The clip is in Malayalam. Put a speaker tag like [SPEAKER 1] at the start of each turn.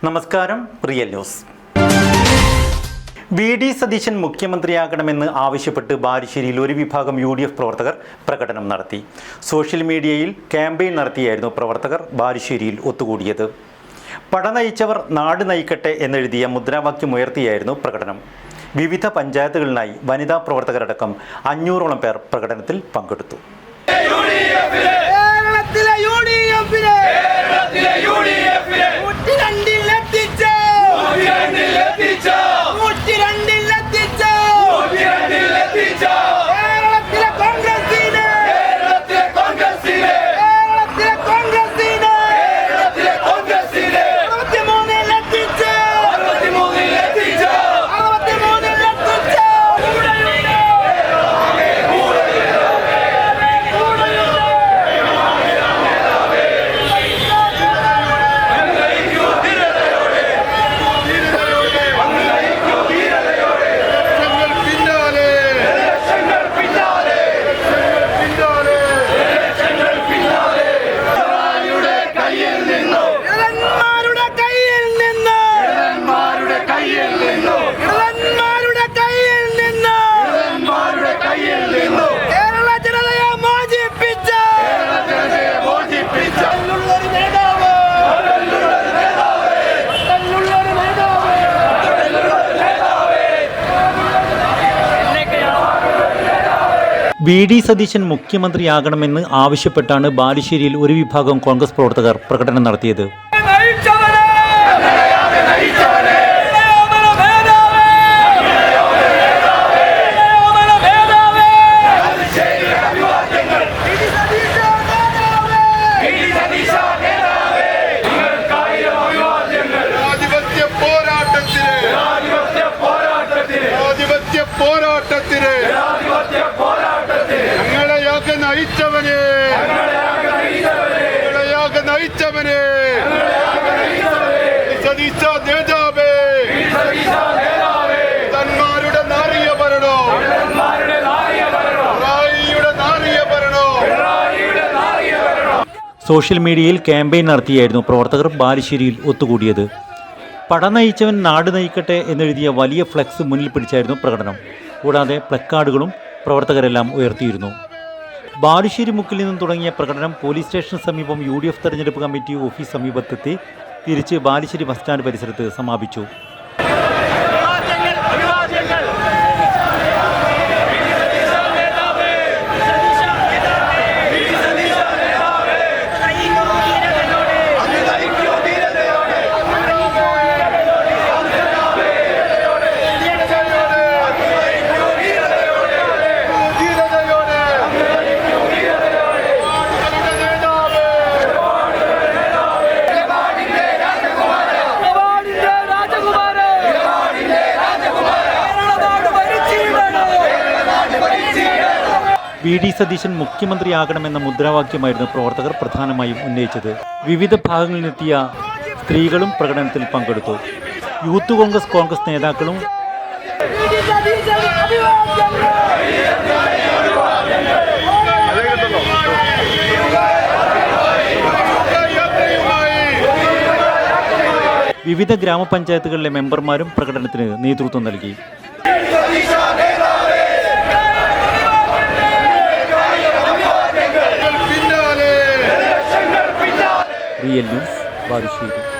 [SPEAKER 1] നമസ്കാരം. Real news. വി.ഡി. സതീശൻ മുഖ്യമന്ത്രിയാകണമെന്ന് ആവശ്യപ്പെട്ട് ബാലുശ്ശേരിയിൽ ഒരു വിഭാഗം UDF പ്രവർത്തകർ പ്രകടനം നടത്തി. സോഷ്യൽ മീഡിയയിൽ ക്യാമ്പയിൻ നടത്തിയായിരുന്നു പ്രവർത്തകർ ബാലുശ്ശേരിയിൽ ഒത്തുകൂടിയത്. പട നയിച്ചവർ നാട് നയിക്കട്ടെ എന്നെഴുതിയ മുദ്രാവാക്യമുയർത്തിയായിരുന്നു പ്രകടനം. വിവിധ പഞ്ചായത്തുകളിലായി വനിതാ പ്രവർത്തകരടക്കം 500ഓളം പേർ പ്രകടനത്തിൽ പങ്കെടുത്തു. വി.ഡി. സതീശൻ മുഖ്യമന്ത്രിയാകണമെന്ന് ആവശ്യപ്പെട്ടാണ് ബാലുശ്ശേരിയിൽ ഒരു വിഭാഗം കോൺഗ്രസ് പ്രവർത്തകർ പ്രകടനം നടത്തിയത്. സോഷ്യൽ മീഡിയയിൽ ക്യാമ്പയിൻ നടത്തിയായിരുന്നു പ്രവർത്തകർ ബാലുശ്ശേരിയിൽ ഒത്തുകൂടിയത്. പട നയിച്ചവൻ നാട് നയിക്കട്ടെ എന്നെഴുതിയ വലിയ ഫ്ലെക്സ് മുന്നിൽ പിടിച്ചായിരുന്നു പ്രകടനം. കൂടാതെ പ്ലക്കാർഡുകളും പ്രവർത്തകരെല്ലാം ഉയർത്തിയിരുന്നു. ബാലുശ്ശേരി മുക്കിൽ നിന്നും തുടങ്ങിയ പ്രകടനം പോലീസ് സ്റ്റേഷന് സമീപം UDF തെരഞ്ഞെടുപ്പ് കമ്മിറ്റി ഓഫീസ് സമീപത്തെത്തി തിരിച്ച് ബാലുശ്ശേരി ബസ് സ്റ്റാൻഡ് പരിസരത്ത് സമാപിച്ചു. വി.ഡി. സതീശൻ മുഖ്യമന്ത്രിയാകണമെന്ന മുദ്രാവാക്യമായിരുന്നു പ്രവർത്തകർ പ്രധാനമായും ഉന്നയിച്ചത്. വിവിധ ഭാഗങ്ങളിൽ നിന്നെത്തിയ സ്ത്രീകളും പ്രകടനത്തിൽ പങ്കെടുത്തു. യൂത്ത് കോൺഗ്രസ് നേതാക്കളും വിവിധ ഗ്രാമപഞ്ചായത്തുകളിലെ മെമ്പർമാരും പ്രകടനത്തിന് നേതൃത്വം നൽകി. Real news, Balussery.